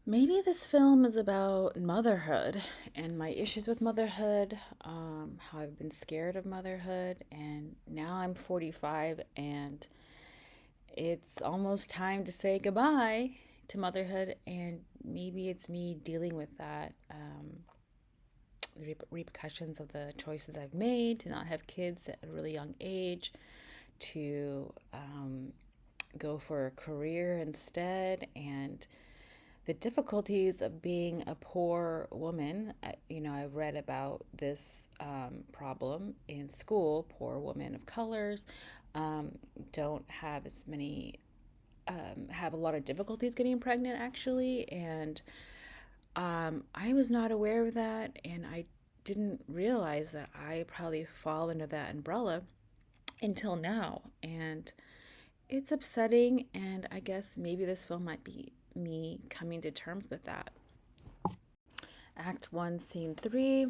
Maybe this film is about motherhood and my issues with motherhood, how I've been scared of motherhood, and now I'm 45 and it's almost time to say goodbye to motherhood, and maybe it's me dealing with that, the repercussions of the choices I've made to not have kids at a really young age, to go for a career instead, and the difficulties of being a poor woman. I've read about this problem in school. Poor women of colors um, don't have as many, have a lot of difficulties getting pregnant, actually. And I was not aware of that. And I didn't realize that I probably fall under that umbrella until now. And it's upsetting. And I guess maybe this film might be me coming to terms with that. Act 1, Scene 3.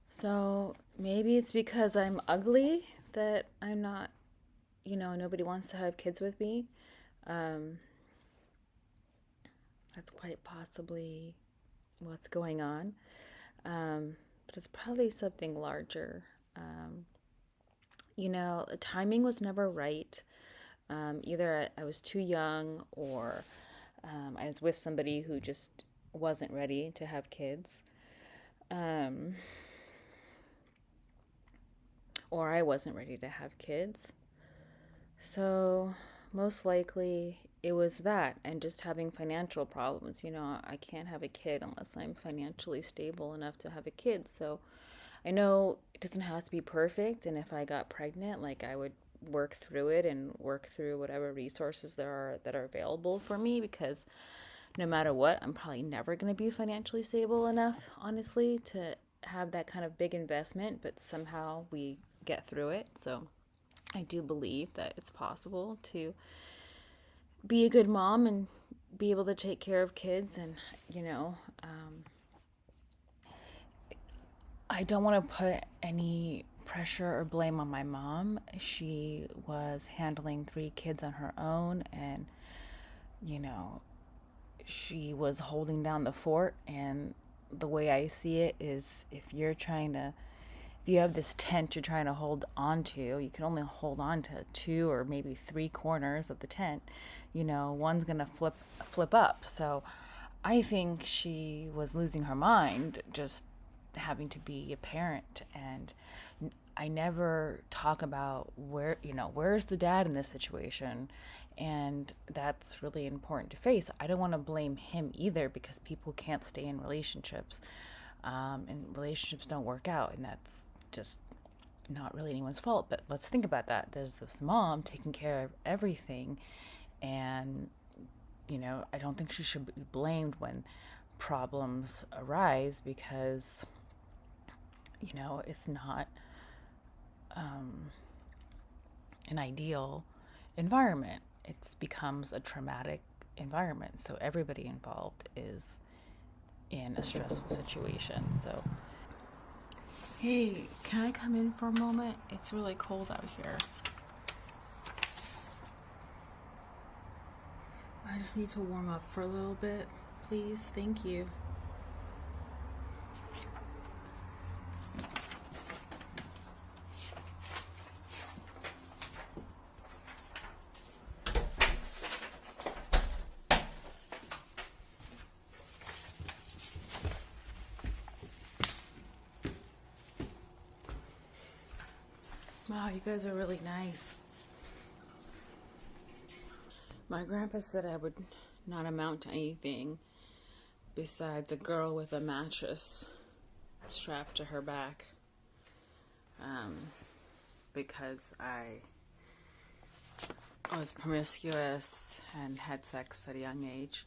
So maybe it's because I'm ugly that I'm not, nobody wants to have kids with me. Um, that's quite possibly what's going on. But it's probably something larger. Um, the timing was never right. Either I was too young or I was with somebody who just wasn't ready to have kids. Um, or I wasn't ready to have kids. So, most likely it was that, and just having financial problems. I can't have a kid unless I'm financially stable enough to have a kid. So, I know it doesn't have to be perfect, and if I got pregnant, like I would work through it and work through whatever resources there are that are available for me, because no matter what, I'm probably never going to be financially stable enough, honestly, to have that kind of big investment, but somehow we get through it. So, I do believe that it's possible to be a good mom and be able to take care of kids. And, you know, um, I don't want to put any pressure or blame on my mom. She was handling 3 kids on her own, and, you know, she was holding down the fort. And the way I see it is, if you have this tent you're trying to hold on to, you can only hold on to 2 or maybe 3 corners of the tent. One's gonna flip up. So I think she was losing her mind just having to be a parent. And I never talk about where's the dad in this situation. And that's really important to face. I don't want to blame him either, because people can't stay in relationships, and relationships don't work out. And that's just not really anyone's fault. But let's think about that. There's this mom taking care of everything. And, I don't think she should be blamed when problems arise, because, it's not an ideal environment. It becomes a traumatic environment. So everybody involved is in a stressful situation. So, hey, can I come in for a moment? It's really cold out here. I just need to warm up for a little bit, please. Thank you. Wow, you guys are really nice. My grandpa said I would not amount to anything besides a girl with a mattress strapped to her back, um, because I was promiscuous and had sex at a young age.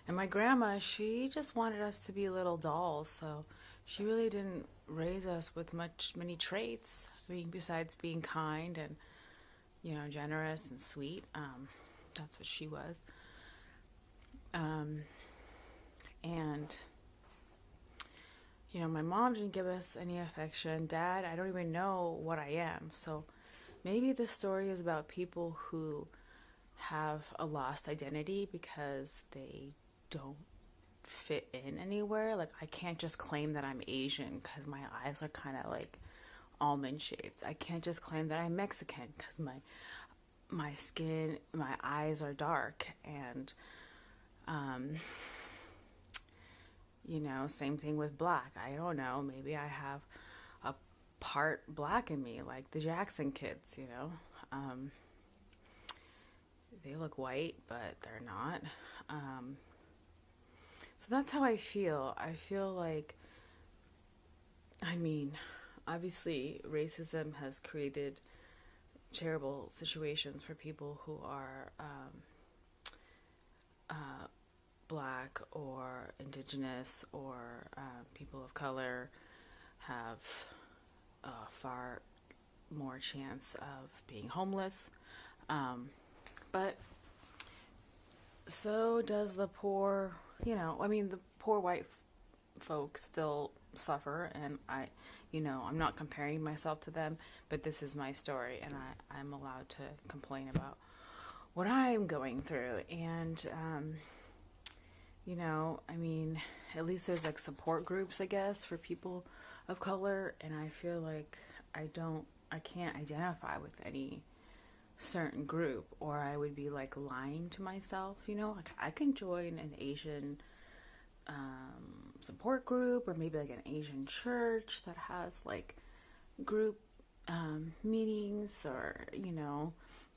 And my grandma, she just wanted us to be little dolls, so she really didn't raise us with many traits, besides being kind and, generous and sweet. That's what she was. Um, and, my mom didn't give us any affection. Dad, I don't even know what I am. So maybe this story is about people who have a lost identity because they don't fit in anywhere. Like, I can't just claim that I'm Asian because my eyes are kind of like almond shaped. I can't just claim that I'm Mexican because my skin, my eyes are dark. And same thing with black. I don't know, maybe I have a part black in me, like the Jackson kids. They look white, but they're not. So that's how I feel. I feel like, obviously, racism has created terrible situations for people who are black or indigenous or people of color have a far more chance of being homeless. But so does the poor, the poor white folks still suffer, and I'm not comparing myself to them, but this is my story, and I'm allowed to complain about what I'm going through. And, at least there's like support groups, I guess, for people of color, and I feel like I can't identify with any certain group, or I would be like lying to myself. Like, I can join an Asian support group, or maybe like an Asian church that has like group meetings, or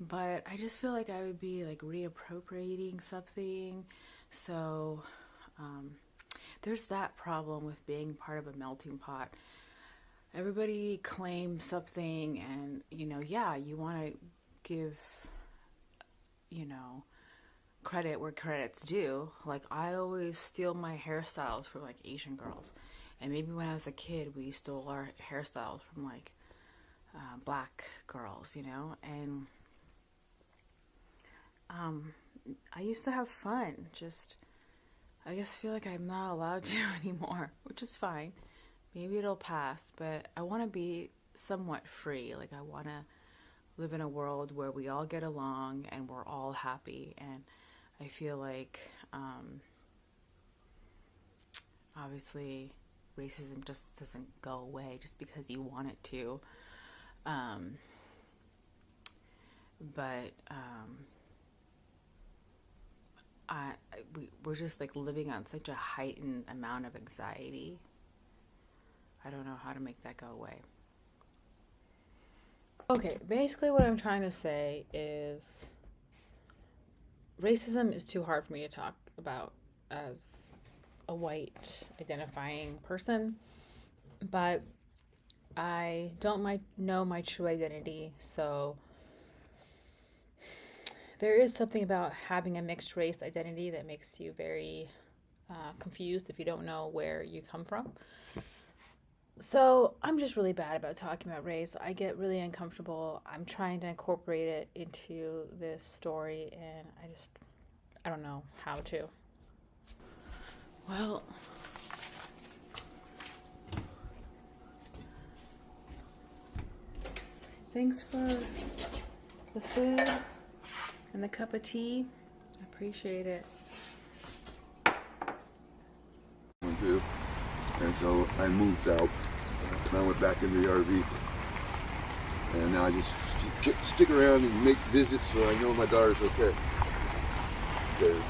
but I just feel like I would be like reappropriating something. So there's that problem with being part of a melting pot. Everybody claims something, and you want to give credit where credit's due. Like, I always steal my hairstyles from like Asian girls, and maybe when I was a kid we stole our hairstyles from like black girls, and I used to have fun. Just, I guess, feel like I'm not allowed to anymore, which is fine. Maybe it'll pass, but I want to be somewhat free. Like, I want to live in a world where we all get along and we're all happy. And I feel like, obviously, racism just doesn't go away just because you want it to. We're just like living on such a heightened amount of anxiety. I don't know how to make that go away. Okay, basically what I'm trying to say is racism is too hard for me to talk about as a white identifying person, but I don't know my true identity, so there is something about having a mixed race identity that makes you very confused if you don't know where you come from. So I'm just really bad about talking about race. I get really uncomfortable. I'm trying to incorporate it into this story, and I don't know how to. Well, thanks for the food and the cup of tea. I appreciate it. And so I moved out, and I went back into the RV, and now I just stick around and make visits so I know my daughter's okay. Because